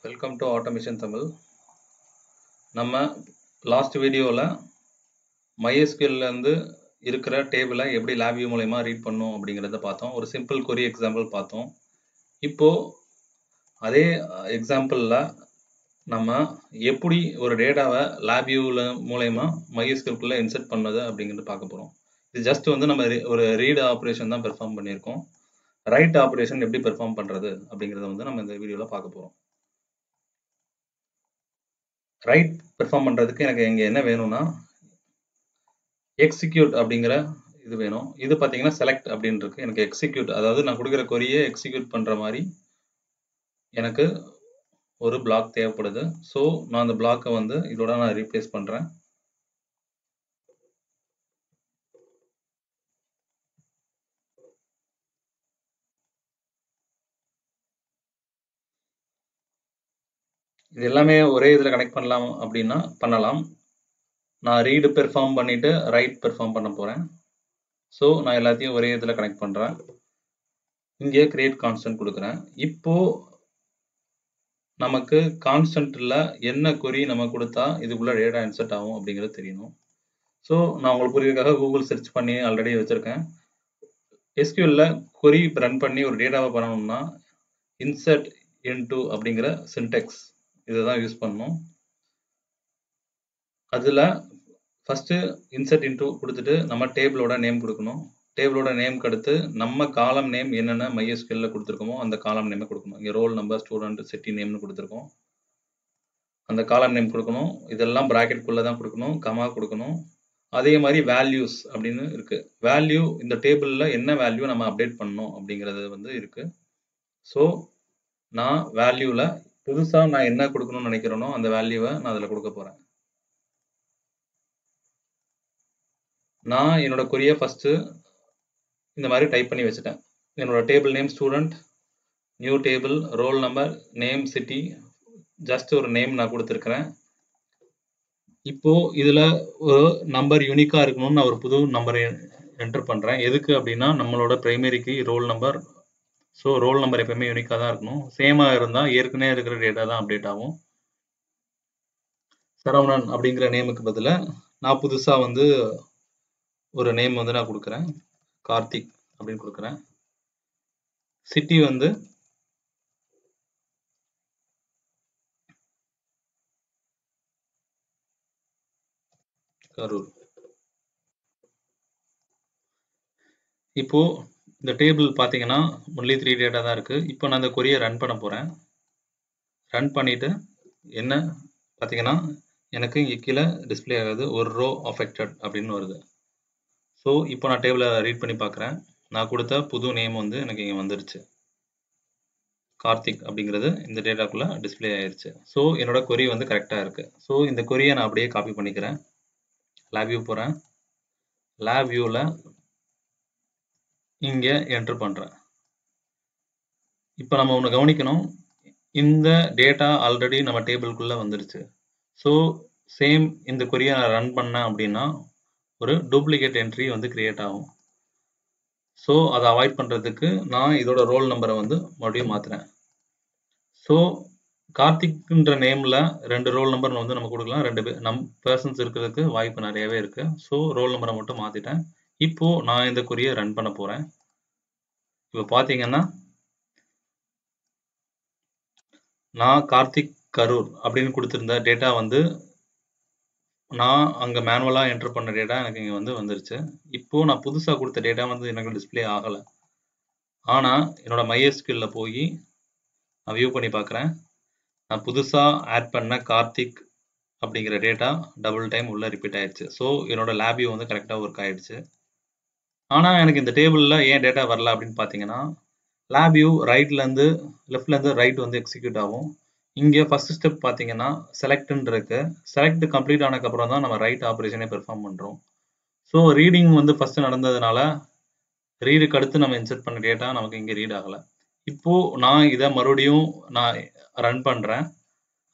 Welcome to automation Tamil. நம்ம last வீடியோவில் MySQLலேருந்து இருக்கிற டேபிளை எப்படி லேப் வியூ மூலயமா ரீட் பண்ணும் அப்படிங்கிறத பார்த்தோம். ஒரு சிம்பிள் கொரி எக்ஸாம்பிள் பார்த்தோம். இப்போது அதே எக்ஸாம்பிளில் நம்ம எப்படி ஒரு டேட்டாவை லேப் வியூவில் மூலயமா MySQLக்குள்ளே இன்சர்ட் பண்ணது அப்படிங்கிறது பார்க்க போகிறோம். இது ஜஸ்ட் வந்து நம்ம ஒரு ரீட் ஆப்ரேஷன் தான் பெர்ஃபார்ம் பண்ணியிருக்கோம். ரைட் ஆப்ரேஷன் எப்படி பெர்ஃபார்ம் பண்ணுறது அப்படிங்கிறத வந்து நம்ம இந்த வீடியோவில் பார்க்க போகிறோம். ரைட் பெர்ஃபார்ம் பண்ணுறதுக்கு எனக்கு இங்கே என்ன வேணும்னா எக்ஸிக்யூட் அப்படிங்கிற இது வேணும். இது பார்த்தீங்கன்னா செலக்ட் அப்படின்னு இருக்கு. எனக்கு எக்ஸிக்யூட், அதாவது நான் கொடுக்குற கொரியை எக்ஸிக்யூட் பண்ணுற மாதிரி எனக்கு ஒரு பிளாக் தேவைப்படுது. ஸோ நான் அந்த பிளாக்கை வந்து இதோட நான் ரீப்ளேஸ் பண்ணுறேன். இது எல்லாமே ஒரே இதில் கனெக்ட் பண்ணலாம் அப்படின்னா பண்ணலாம். நான் ரீடு பெர்ஃபார்ம் பண்ணிவிட்டு ரைட் பெர்ஃபார்ம் பண்ண போகிறேன். ஸோ நான் எல்லாத்தையும் ஒரே இதில் கனெக்ட் பண்ணுறேன். இங்கே கிரியேட் கான்ஸ்டன்ட் கொடுக்குறேன். இப்போது நமக்கு கான்ஸ்டன்ட்டில் என்ன கொரி நம்ம கொடுத்தா இதுக்குள்ளே டேட்டா இன்சர்ட் ஆகும் அப்படிங்கிறது தெரியணும். ஸோ நான் உங்களுக்கு புரியறதுக்காக கூகுள் சர்ச் பண்ணி ஆல்ரெடி வச்சுருக்கேன். எஸ்கியூஎல்ல கொரி ரன் பண்ணி ஒரு டேட்டாவை பண்ணணும்னா இன்சர்ட் இன்டு அப்படிங்கிற சின்டெக்ஸ் இதை தான் யூஸ் பண்ணணும். அதில் ஃபஸ்ட்டு இன்சர்ட் இன்டு கொடுத்துட்டு நம்ம டேபிளோட நேம் கொடுக்கணும். டேபிளோட நேம்க்கு அடுத்து நம்ம காலம் நேம் என்னென்ன MySQLல கொடுத்துருக்கோமோ அந்த காலம் நேமை கொடுக்கணும். இங்கே ரோல் நம்பர், ஸ்டூடெண்ட், சிட்டி நேம்னு கொடுத்துருக்கோம். அந்த காலம் நேம் கொடுக்கணும். இதெல்லாம் ப்ராக்கெட்குள்ளே தான் கொடுக்கணும், கமா கொடுக்கணும். அதே மாதிரி வேல்யூஸ் அப்படின்னு இருக்குது. வேல்யூ இந்த டேபிளில் என்ன வேல்யூ நம்ம அப்டேட் பண்ணணும் அப்படிங்கிறது வந்து இருக்குது. ஸோ நான் வேல்யூவில் புதுசாக நான் என்ன கொடுக்கணும்னு நினைக்கிறேனோ அந்த வேல்யூவை நான் அதில் கொடுக்க போகிறேன். நான் என்னோட கொரியை ஃபஸ்ட்டு இந்த மாதிரி டைப் பண்ணி வச்சுட்டேன். என்னோட table name student, new table, roll number, name, city, just ஒரு நேம் நான் கொடுத்துருக்கிறேன். இப்போது இதில் ஒரு நம்பர் யூனிக்காக இருக்கணும்னு நான் ஒரு புது நம்பரை என்டர் பண்ணுறேன். எதுக்கு அப்படின்னா நம்மளோட பிரைமரிக்கு roll number. So roll number எப்பவுமே யூனிக்காக தான் இருக்கணும். சேமாக இருந்தால் ஏற்கனவே இருக்கிற டேட்டா தான் அப்டேட் ஆகும். சரவணன் அப்படிங்கிற நேமுக்கு பதிலாக நான் புதுசாக வந்து ஒரு நேம் வந்து நான் கொடுக்குறேன், கார்த்திக் அப்படின்னு கொடுக்குறேன். சிட்டி வந்து கரூர். இப்போ இந்த டேபிள் பார்த்தீங்கன்னா ஒன்லி 3 டேட்டா தான் இருக்குது. இப்போ நான் இந்த கொரியை ரன் பண்ண போகிறேன். ரன் பண்ணிவிட்டு என்ன பார்த்தீங்கன்னா எனக்கு இங்கே கீழே டிஸ்பிளே ஆகுது ஒரு ரோ அஃபெக்டட் அப்படின்னு வருது. ஸோ இப்போ நான் டேபிளை ரீட் பண்ணி பார்க்குறேன். நான் கொடுத்த புது நேம் வந்து எனக்கு இங்கே வந்துருச்சு, கார்த்திக் அப்படிங்கிறது இந்த டேட்டாக்குள்ளே டிஸ்பிளே ஆயிடுச்சு. ஸோ என்னோட கொரி வந்து கரெக்டாக இருக்குது. ஸோ இந்த கொரியை நான் அப்படியே காப்பி பண்ணிக்கிறேன். லேப் வியூ போகிறேன். லேப் வியூவில் இங்கே என்டர் பண்ணுறேன். இப்போ நம்ம ஒன்று கவனிக்கணும், இந்த டேட்டா ஆல்ரெடி நம்ம டேபிள்குள்ளே வந்துருச்சு. ஸோ சேம் இந்த கொரியை நான் ரன் பண்ணேன் அப்படின்னா ஒரு டூப்ளிகேட் என்ட்ரி வந்து கிரியேட் ஆகும். ஸோ அதை அவாய்ட் பண்ணுறதுக்கு நான் இதோட ரோல் நம்பரை வந்து மறுபடியும் மாற்றுறேன். ஸோ கார்த்திக்ன்ற நேமில் 2 ரோல் நம்பர் வந்து நம்ம கொடுக்கலாம். 2 பர்சன்ஸ் இருக்கிறதுக்கு வாய்ப்பு நிறையவே இருக்குது. ஸோ ரோல் நம்பரை மட்டும் மாற்றிட்டேன். இப்போது நான் இந்த கொரியை ரன் பண்ண போகிறேன். இப்போ பார்த்தீங்கன்னா நான் கார்த்திக் கரூர் அப்படின்னு கொடுத்துருந்த டேட்டா வந்து நான் அங்கே மேனுவலாக என்டர் பண்ண டேட்டா எனக்கு இங்கே வந்து வந்துருச்சு. இப்போது நான் புதுசாக கொடுத்த டேட்டா வந்து எனக்கு டிஸ்பிளே ஆகலை. ஆனால் என்னோட MySQLல போய் நான் வியூ பண்ணி பார்க்குறேன். நான் புதுசாக ஆட் பண்ண கார்த்திக் அப்படிங்கிற டேட்டா டபுள் டைம் உள்ளே ரிப்பீட் ஆயிடுச்சு. ஸோ என்னோட லேப் வியூ வந்து கரெக்டாக ஒர்க் ஆயிடுச்சு. ஆனால் எனக்கு இந்த டேபிளில் ஏன் டேட்டா வரல அப்படின்னு பார்த்தீங்கன்னா லேப் வியூ ரைட்லேருந்து லெஃப்ட்லேருந்து ரைட் வந்து எக்ஸிக்யூட் ஆகும். இங்கே ஃபர்ஸ்ட் ஸ்டெப் பார்த்தீங்கன்னா செலக்ட்னு இருக்கு. செலக்ட் கம்ப்ளீட் ஆனதுக்கப்புறம் தான் நம்ம ரைட் ஆப்ரேஷனே பெர்ஃபார்ம் பண்ணுறோம். ஸோ ரீடிங் வந்து ஃபர்ஸ்ட் நடந்ததுனால ரீடுக்கு அடுத்து நம்ம இன்சர்ட் பண்ண டேட்டா நமக்கு இங்கே ரீட் ஆகலை. இப்போது நான் இதை மறுபடியும் நான் ரன் பண்ணுறேன்.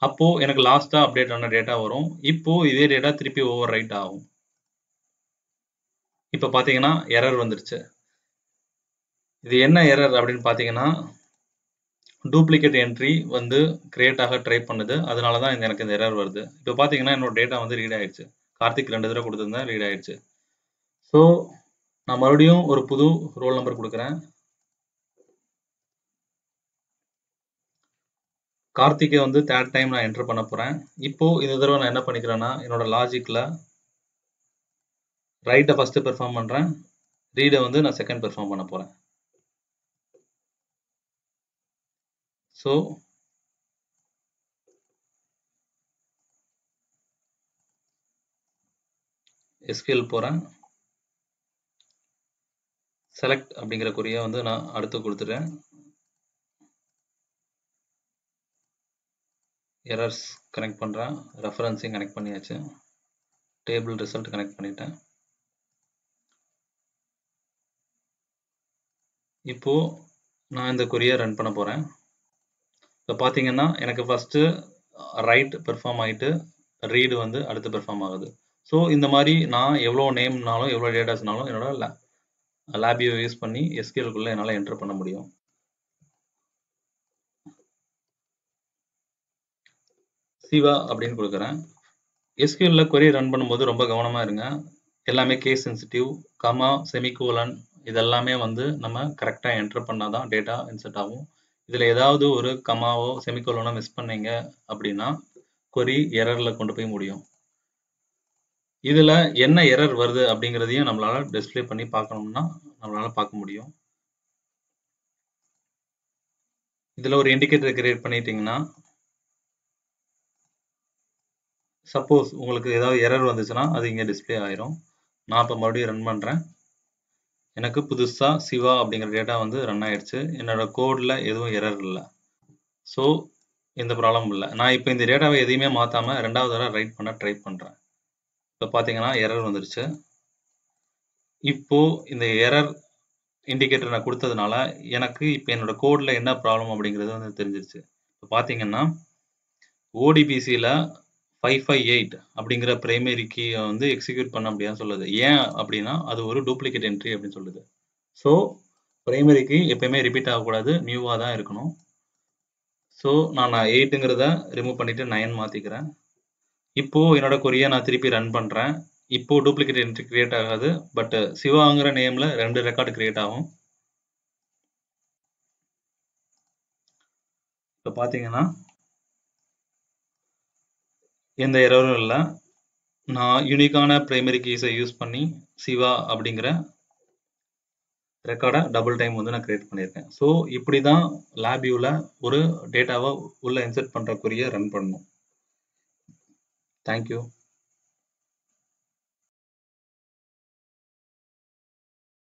அப்போது எனக்கு லாஸ்ட்டாக அப்டேட் ஆன டேட்டா வரும். இப்போது இதே டேட்டா திருப்பி ஓவர் ரைட் ஆகும். இப்போ பார்த்தீங்கன்னா எரர் வந்துருச்சு. இது என்ன எரர் அப்படின்னு பார்த்தீங்கன்னா டூப்ளிகேட் என்ட்ரி வந்து கிரியேட் ஆக ட்ரை பண்ணுது. அதனால தான் எனக்கு இந்த எரர் வருது. இப்போ பார்த்தீங்கன்னா, என்னோட டேட்டா வந்து ரீட் ஆயிடுச்சு. கார்த்திக் 2 தடவை குடுத்திருந்தேன், ரீட் ஆயிடுச்சு. ஸோ, நான் மறுபடியும் ஒரு புது ரோல் நம்பர் குடுக்குறேன். கார்த்திக்கை வந்து 3rd டைம் நான் என்டர் பண்ண போறேன். இப்போ இந்த தடவை நான் என்ன பண்ணிக்கிறேன்னா, என்னோட லாஜிக்ல ரைட்ட ஃபர்ஸ்ட் பெர்ஃபார்ம் பண்றேன். ரீட வந்து நான் செகண்ட் பெர்ஃபார்ம் பண்ண போறேன். ஸோ, SQL போறேன். செலக்ட் அப்படிங்கிற குறிய வந்து நான் அடுத்து குடுத்துறேன். எரர்ஸ் கனெக்ட் பண்றேன். ரெஃபரன்ஸையும் கனெக்ட் பண்ணியாச்சு. டேபிள் ரிசல்ட் கனெக்ட் பண்ணிட்டேன். இப்போ நான் இந்த கொரிய ரன் பண்ண போறேன். இப்போ பார்த்தீங்கன்னா, எனக்கு ஃபர்ஸ்ட் ரைட் பெர்ஃபார்ம் ஆயிட்டு, ரீட் வந்து அடுத்து பெர்ஃபார்ம் ஆகுது. ஸோ, இந்த மாதிரி நான் எவ்வளோ நேம்னாலும், எவ்வளோ டேட்டாஸ்னாலும் என்னோட லேபியோ யூஸ் பண்ணி SQL-க்குள்ள என்னால என்டர் பண்ண முடியும். சிவா அப்படின்னு கொடுக்குறேன். SQL-ல query ரன் பண்ணும்போது ரொம்ப கவனமா இருங்க. எல்லாமே கேஸ் சென்சிட்டிவ், கமா, செமிகோலன் இதெல்லாமே வந்து நம்ம கரெக்டா என்டர் பண்ணாதான் டேட்டா இன்சர்ட் ஆகும். இதுல ஏதாவது ஒரு கமாவோ செமிகோலனோ மிஸ் பண்ணீங்க அப்படின்னா query எரர்ல கொண்டு போய் முடியும். இதுல என்ன எரர் வருது அப்படிங்கிறதையும் நம்மளால டிஸ்ப்ளே பண்ணி பார்க்கணும்னா நம்மளால பார்க்க முடியும். இதுல ஒரு இண்டிகேட்டர் கிரியேட் பண்ணிட்டீங்கன்னா, சப்போஸ் உங்களுக்கு ஏதாவது எரர் வந்துச்சுன்னா அது இங்க டிஸ்ப்ளே ஆயிரும். நான் இப்ப மறுபடியும் ரன் பண்றேன். எனக்கு புதுசா சிவா அப்படிங்கிற டேட்டா வந்து ரன் ஆயிடுச்சு. என்னோட கோட்ல எதுவும் எரர் இல்ல. ஸோ எந்த ப்ராப்ளம் இல்ல. நான் இப்ப இந்த டேட்டாவை எதையுமே மாத்தாம 2வது தடவை ரைட் பண்ண ட்ரை பண்றேன். இப்ப பாத்தீங்கன்னா எரர் வந்துருச்சு. இப்போ இந்த எரர் இண்டிகேட்டர் நான் கொடுத்ததுனால எனக்கு இப்ப என்னோட கோட்ல என்ன ப்ராப்ளம் அப்படிங்கிறது வந்து தெரிஞ்சிருச்சு. இப்ப பாத்தீங்கன்னா ODBCல 558 அப்படிங்கிற பிரைமரி கீயை வந்து எக்ஸிக்யூட் பண்ண முடியாதுன்னு சொல்லுது. ஏன் அப்படின்னா அது ஒரு டூப்ளிகேட் என்ட்ரி அப்படின்னு சொல்லுது. ஸோ பிரைமரி கீ எப்பயுமே ரிப்பீட் ஆகக்கூடாது, நியூவா தான் இருக்கணும். ஸோ நான் 8ங்கிறத ரிமூவ் பண்ணிட்டு 9 மாத்திக்கிறேன். இப்போ என்னோட கொரிய நான் திருப்பி ரன் பண்றேன். இப்போ டூப்ளிகேட் என்ட்ரி கிரியேட் ஆகாது. பட் சிவாங்கிற நேம்ல 2 ரெக்கார்டு கிரியேட் ஆகும். இப்போ பாத்தீங்கன்னா எந்த எரரும் இல்லை. நான் யூனிக்கான பிரைமரி கீஸை யூஸ் பண்ணி சிவா அப்படிங்கிற ரெக்கார்டை டபுள் டைம் வந்து நான் கிரியேட் பண்ணியிருக்கேன். ஸோ இப்படி தான் லேபியூவில் ஒரு டேட்டாவை உள்ள இன்சர்ட் பண்ணுற கொரிய ரன் பண்ணணும். தேங்க்யூ.